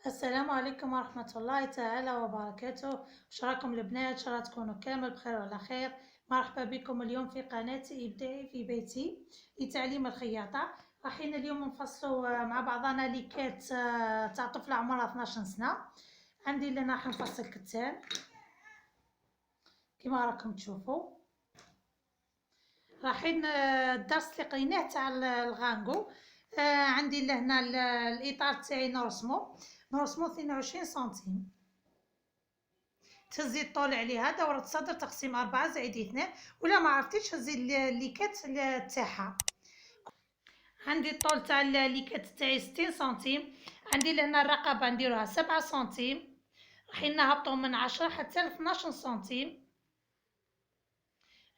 السلام عليكم ورحمة الله تعالى وبركاته. واش راكم البنات؟ ان شاء الله تكونوا كامل بخير وعلى خير. مرحبا بكم اليوم في قناتي ابداعي في بيتي لتعليم الخياطة. رايحين اليوم نفصلوا مع بعضنا ليكات تاع طفلة عمرها 12 سنة. عندي اللي راح نفصل كتان كما راكم تشوفوا. رايحين الدرس اللي قريناه تاع الغانغو. عندي لهنا الاطار تاعي نرسمو 22 سنتيم. تهزي الطول عليها دورة صدر تقسيم 4 زائد 2، ولا ما عرفتيش هزي الليكات تاعها. عندي الطول تاع الليكات تاعي 60 سنتيم. عندي لهنا الرقبة نديروها 7 سنتيم. رايحين نهبطو من 10 حتى ل 12 سنتيم.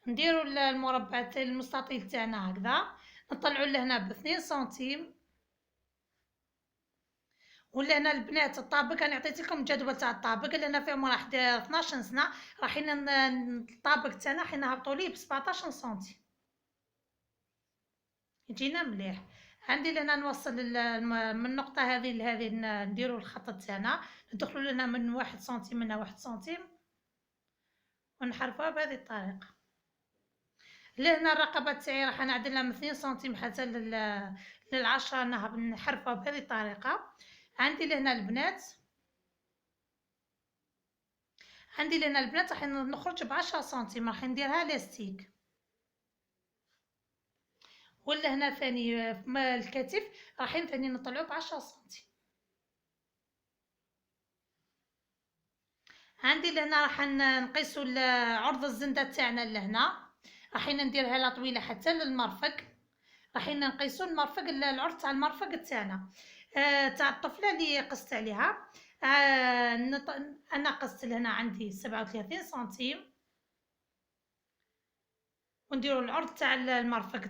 نديرو المربع تاع المستطيل تاعنا هكذا، نطلعو لهنا ب2 سنتيم. ولا هنا البنات الطابق انا عطيت لكم الجدول تاع الطابق اللي انا في عمر 12 سنه. رايحين الطابق تاعنا رايحين نهبطوا ليه ب 17 سنتي يجينا مليح. عندي لهنا نوصل من النقطه هذه لهذه نديروا الخط تاعنا، ندخلوا لنا من 1 سنتيم من 1 سنتيم ونحرفوها بهذه الطريقه. لهنا الرقبه تاعي راح نعدلها من 2 سنتيم حتى لل10 نحرفوها بهذه الطريقه. عندي لهنا البنات راح نخرج ب10 سنتيم، راح نديرها لاستيك. ولا هنا ثاني الكتف راح ثاني نطلعوه ب10 سنتيم. عندي لهنا راح نقيسوا عرض الزنده تاعنا لهنا، راح نديرها لا طويله حتى للمرفق. راح نقيسوا المرفق العرض تاع المرفق تاعنا تاع الطفله اللي قست عليها. انا قست لهنا عندي 37 سنتيم، ونديروا العرض تاع المرفق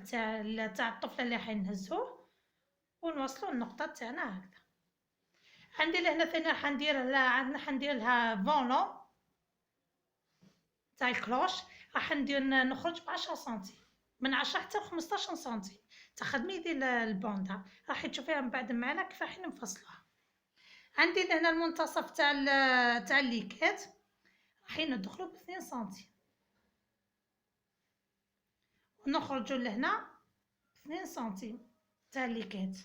تاع الطفله اللي راح نهزوه ونوصلوا النقطه تاعنا هكذا. عندي لهنا ثاني راح ندير لها فولون تاع الكلوش. راح نخرج ب10 سنتيم، من 10 حتى 15 سنتيم. تخدمي ديال البوندا راح تشوفيها من بعد معنا كيف راح نفصلوها. عندي لهنا المنتصف تاع الليكات راح ندخلوا ب2 سنتيم ونخرجوا لهنا 2 سنتيم تاع الليكات.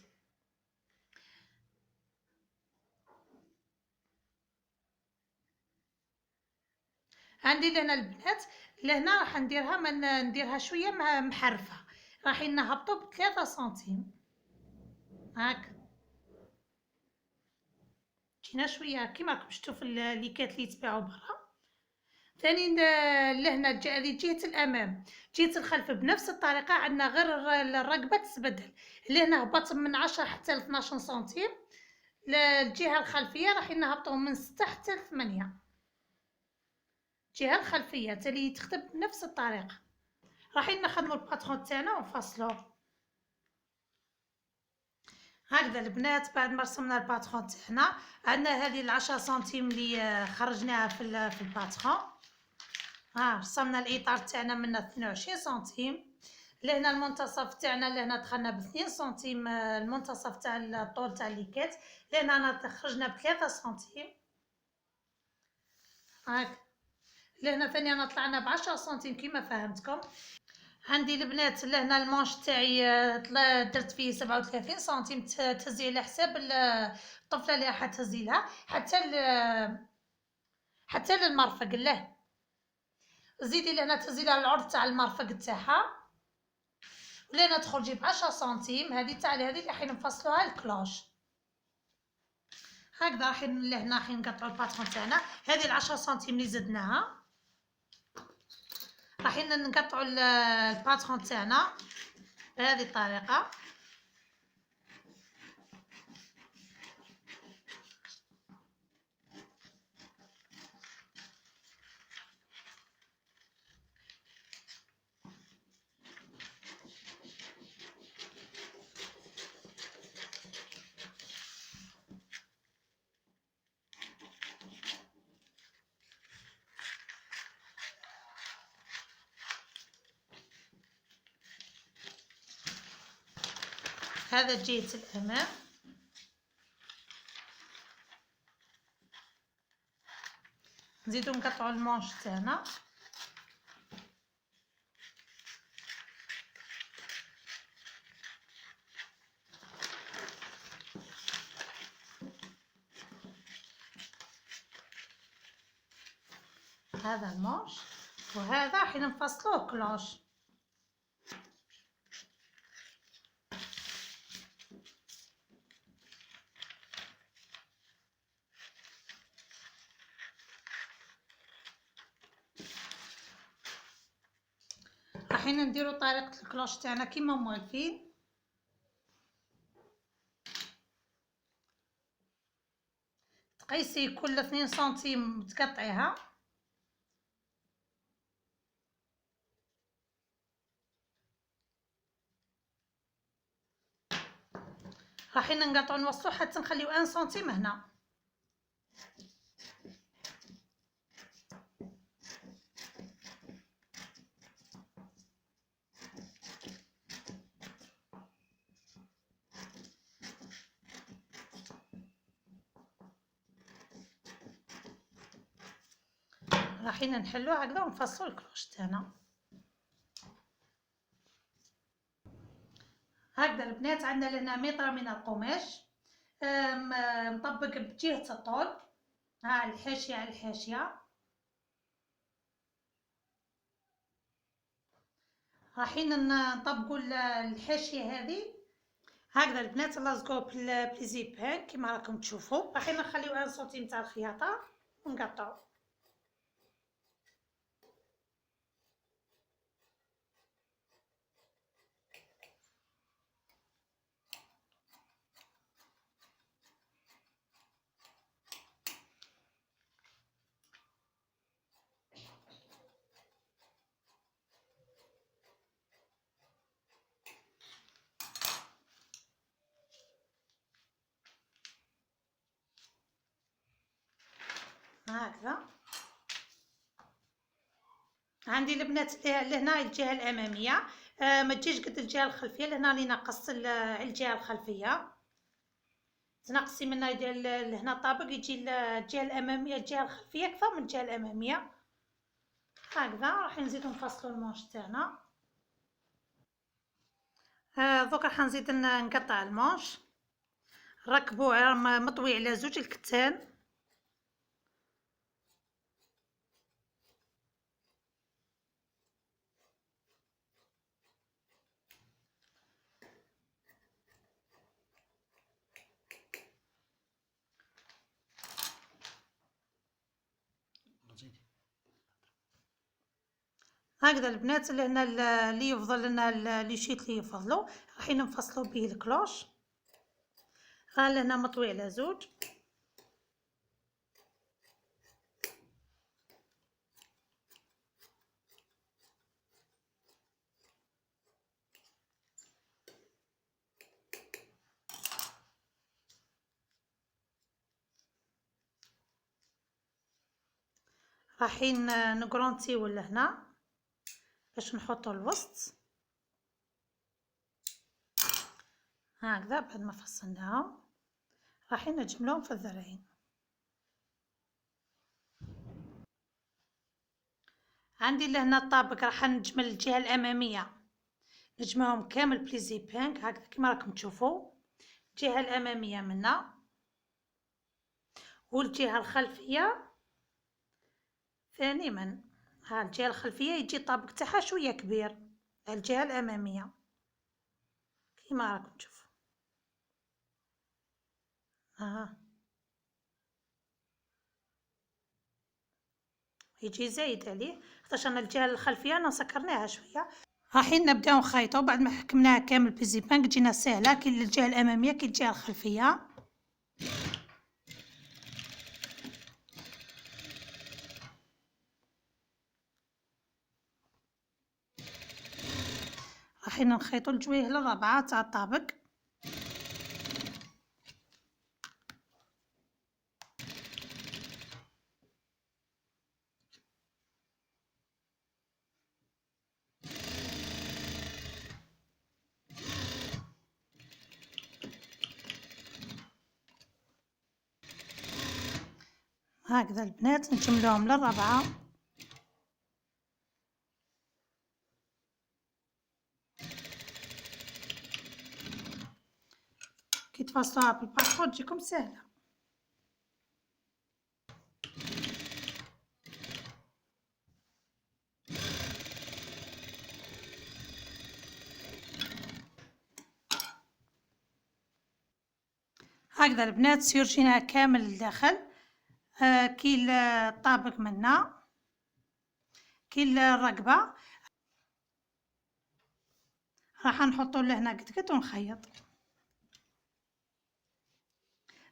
عندي لهنا البنات لهنا راح نديرها شويه محرفه، راح نهبطوا ب3 سنتيم هاك. جينا شويه كيما راكم شفتوا في الليكات اللي يتباعوا برا. ثاني لهنا هذه جهه الامام، جهه الخلف بنفس الطريقه. عندنا غير الرقبه تتبدل. لهنا هبط من 10 حتى ل 12 سنتيم. الجهه الخلفيه راح نهبطوا من 6 حتى ل 8. الجهه الخلفيه تالي تخدم بنفس الطريقه. راح نخدموا الباترون تاعنا ونفصلوه هكذا البنات. بعد ما رسمنا الباترون تاعنا عندنا هذه 10 سنتيم اللي خرجناها في الباترون. رسمنا الاطار تاعنا من 22 سنتيم. لهنا المنتصف تاعنا لهنا دخلنا ب2 سنتيم، المنتصف تاع الطول تاع الليكات. لهنا خرجنا ب3 سنتيم هاك. لهنا ثاني طلعنا ب10 سنتيم كيما فهمتكم. عندي البنات لهنا المونش تاعي درت فيه 37 سنتيم. تهزي على حساب الطفله اللي راح تهزي لها حتى للمرفق. له زيدي لهنا تهزي لها العرض تاع المرفق تاعها. ولهنا تخرجي ب10 سنتيم. هذه تاع هذه اللي راح نفصلوها الكلوش هكذا راح لهنا راح نقطعوا الباترون تاعنا. هذه العشرة سنتيم اللي زدناها راح نقطعوا الباترون تاعنا بهذه الطريقه. هذا جهة الأمام. نزيدو نقطعو المونش تاعنا. هذا المونش وهذا حين نفصلوه كلوش. رايحين نديرو طريقة الكلوش تاعنا كيما موالفين. تقيسي كل 2 سنتيم تقطعيها. رايحين نقطعو نوصلو حتى نخليو 1 سنتيم هنا. رايحين نحلو هكذا ونفصلو الكلوش تاعنا. هكذا البنات عندنا لهنا متر من القماش مطبق بجهة الطول. ها الحاشية على الحاشية. رايحين نطبقوا الحاشية هذه هكذا البنات نلصقوه بالزيبان كما راكم تشوفوا. رايحين نخليو 1 سنتيم تاع الخياطة ونقطعو. هكذا عندي البنات لهنا الجهه الاماميه ما تجيش قد الجهه الخلفيه. لهنا اللي نقص الجهه الخلفيه تنقصي منها لهنا طابق يجي الجهه الاماميه الجهه الخلفيه اكثر من الجهه الاماميه. هكذا راح نزيدو نفصلو المونش تاعنا. دوك راح نزيد نقطع المونش. ركبوه مطوي على 2 الكتان. هكذا البنات لهنا اللي يفضل لنا لي شيت اللي يفضلوا رايحين نفصلوا به الكلوش. ها لهنا مطوي على 2. رايحين نقرونتيو لهنا باش نحطوا الوسط هكذا. بعد ما فصلناهم رايحين نجملوهم في الذراعين. عندي لهنا الطابق راح نجمل الجهه الاماميه نجمعهم كامل بليزي بانك هكذا كما راكم تشوفوا. الجهه الاماميه منا والجهه الخلفيه ثاني من. ها الجهه الخلفيه يجي الطابق تاعها شويه كبير على الجهه الاماميه كما راكم تشوفوا. ها يجي زايد عليه، خاطرش انا الجهه الخلفيه انا سكرناها شويه. رايحين نبداو نخيطو بعد ما حكمناها كامل بزيبانك تجينا سهله كي الجهه الاماميه كي الجهه الخلفيه. رايحين نخيطو الجويه الرابعه تاع الطابق. هكذا البنات نجملوهم للرابعه. كي تفصلوها بالباسبور تجيكم سهله. هكذا البنات سيرجينها كامل لداخل. كي الطابق منا كي الرقبه راح نحطو لهنا قد ونخيط.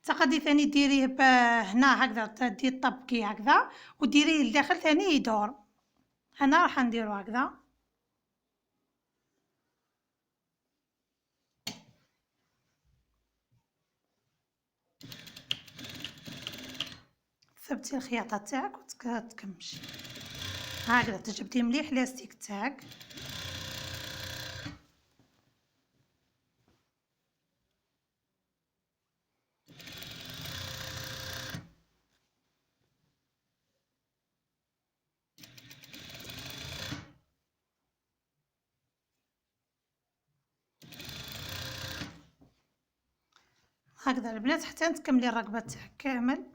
تقدري ثاني ديريه هنا هكذا تدي طبقي هكذا وديريه لداخل ثاني يدور. هنا راح نديرو هكذا. ثبتي الخياطه تاعك وتكمشي هكذا تجبدي مليح لاستيك تاعك. هكذا البنات حتى تكملي الرقبه تاعك كامل.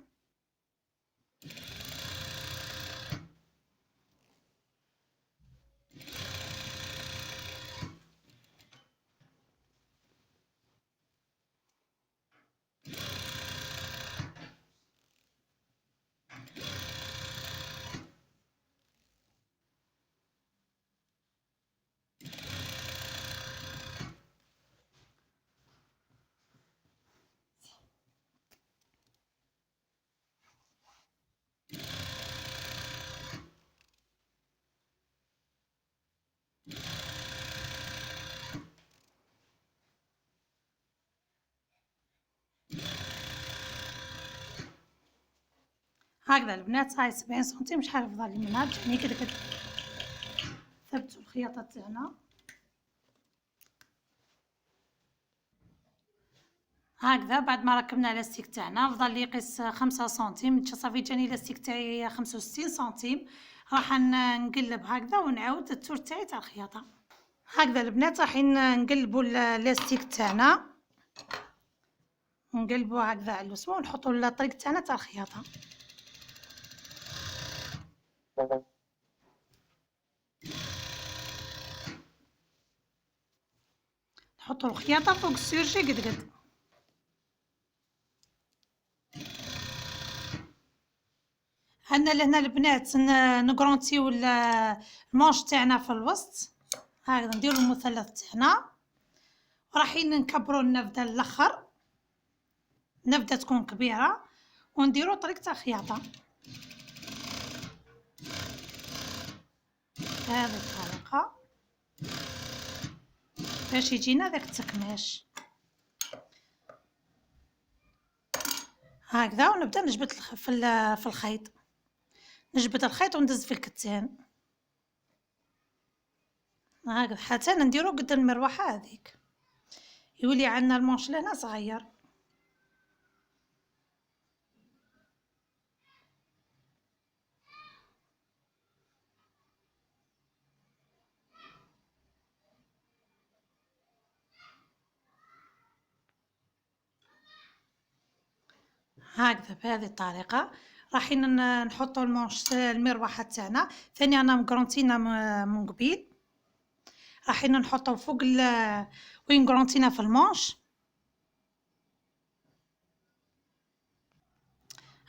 هكذا البنات هاي 70 سنتيم شحال فضل لي منها يعني كذا ثبتوا الخياطه تاعنا. هكذا بعد ما ركبنا لاستيك تاعنا فضل لي يقيس 5 سنتيم. صافي جاني لاستيك تاعي 65 سنتيم. راح نقلب هكذا ونعاود التور تاعي تاع الخياطه. هكذا البنات رايحين نقلبوا اللاستيك تاعنا نقلبوا هكذا على الوسمه ونحطوا الطريق تاعنا تاع الخياطه. نحطوا الخياطه فوق السيرجي قد عندنا لهنا البنات نقرونتيو المونش تاعنا في الوسط هكذا نديرو المثلث تاعنا ورايحين نكبروا النبذه الاخر. نبذه تكون كبيره ونديروا طريق تاع خياطه بهذه الطريقه باش يجينا داك التكماش هكذا. ونبدا نجبد في الخيط. نجبد الخيط وندز في الكتان هكذا حتى نديرو قد المروحه هذيك يولي عندنا المونش لهنا صغير. هكذا بهذه الطريقه رايحين نحطوا المونش المروحه تاعنا ثاني انا مقرونتينا من قبيل. رايحين نحطوا فوق وين قرونتينا في المونش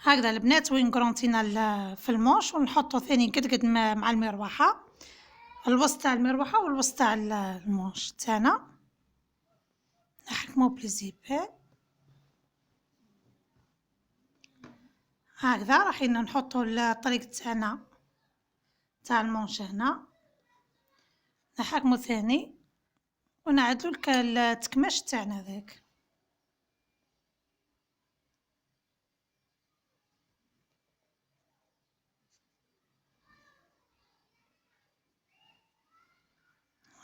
هكذا البنات وين قرونتينا في المونش، ونحطو ثاني قد مع المروحة، الوسط تاع المروحة والوسط تاع المونش تاعنا، نحكمو بليزيبي هكذا. راحين نحطو الطريق تاعنا تاع المونش هنا، نحكمو ثاني ونعدلو التكماش تاعنا ذاك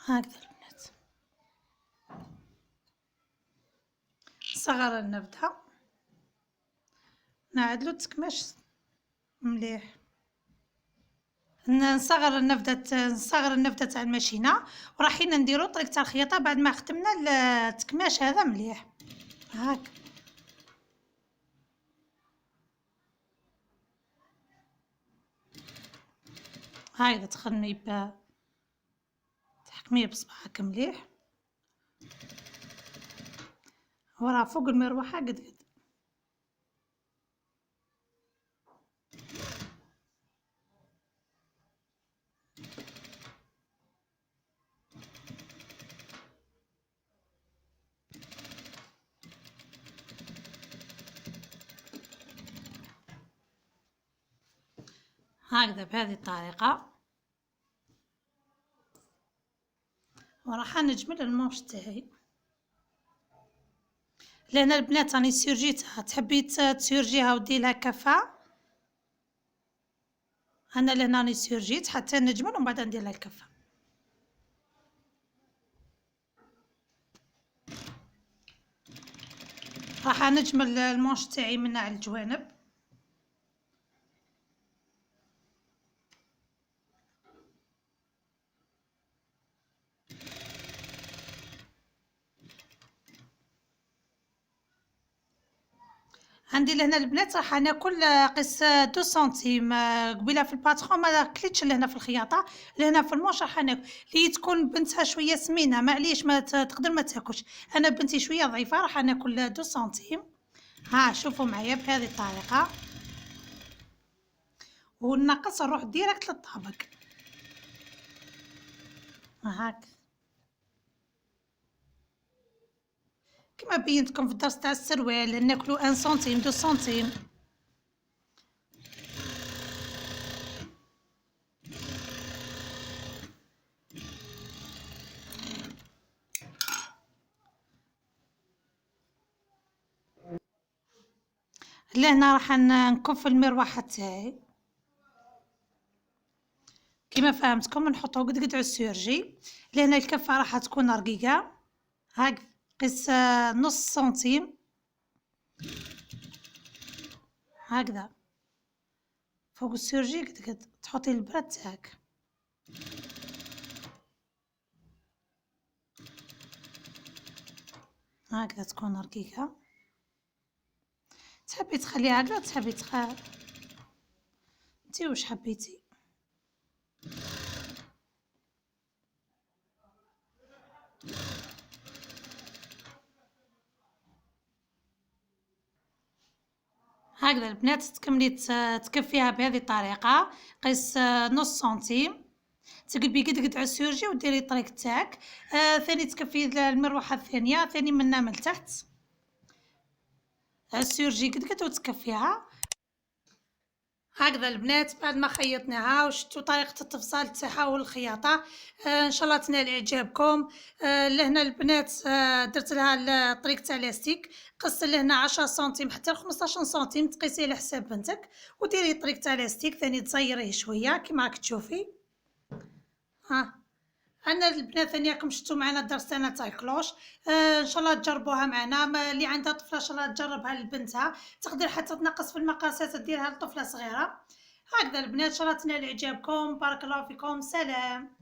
هكذا البنات. نصغر النبتة، نعدلو التكماش مليح، نصغر النبتة تاع الماشينة، وراحين نديرو طريق تاع الخياطة بعد ما ختمنا التكماش هذا مليح هاك. هاكذا تحكميه بصبعك مليح، وراه فوق المروحة قد هكذا بهذه الطريقة. وراح نجمل المونش تاعي. لهنا البنات راني سيرجيتها، تحبي تسيرجيها وديرلها كفة، انا لهنا راني سيرجيت حتى نجمل ومن بعد ندير لها الكفة. راح نجمل المونش تاعي من على الجوانب. عندي لهنا البنات راح ناكل قيس 2 سنتيم. قبيله في الباترون ما كليتش لهنا في الخياطه، لهنا في المونش راح ناكل اللي تكون بنتها شويه سمينه معليش ما تقدر ما تاكلش. انا بنتي شويه ضعيفه راح ناكل 2 سنتيم. ها شوفوا معايا بهذه الطريقه، ونقص نروح ديريكت للطابق هاك كما بينتكم في الدرس تاع السروال ناكلو 1 سنتيم 2 سنتيم. لهنا راح نكف المروحه تاعي كما فهمتكم، نحطو قد على السيرجي. لهنا الكفه راح تكون رقيقه هاك قيس نص سنتيم هكذا فوق السيرجي قد تحطي البراد تاعك هكذا تكون رقيقه. تحبي تخليها هكذا تحبي انتي واش حبيتي. هكذا البنات تكملي تكفيها بهذه الطريقه قيس نص سنتيم، تقلبي قد على السيرجي وديري الطريق تاعك. ثاني تكفي المروحه الثانيه ثاني منها من تحت على السيرجي قد وتكفيها هكذا البنات. بعد ما خيطناها وشفتوا طريقه التفصيل تاعها والخياطه، ان شاء الله تنال اعجابكم. لهنا البنات درت لها الطريق تاع لاستيك، قص لهنا 10 سنتيم حتى 15 سنتيم تقيسيه على حساب بنتك، وديري الطريق تاع لاستيك ثاني تصيريه شويه كيما راك تشوفي. انا البنات ثاني راكم شفتوا معنا الدرس تاعنا تاع الكلوش. ان شاء الله تجربوها معنا، اللي عندها طفله ان شاء الله تجربها لبنتها، تقدر حتى تنقص في المقاسات ديرها لطفله صغيره. هكذا البنات ان شاء الله تنال اعجابكم. بارك الله فيكم. سلام.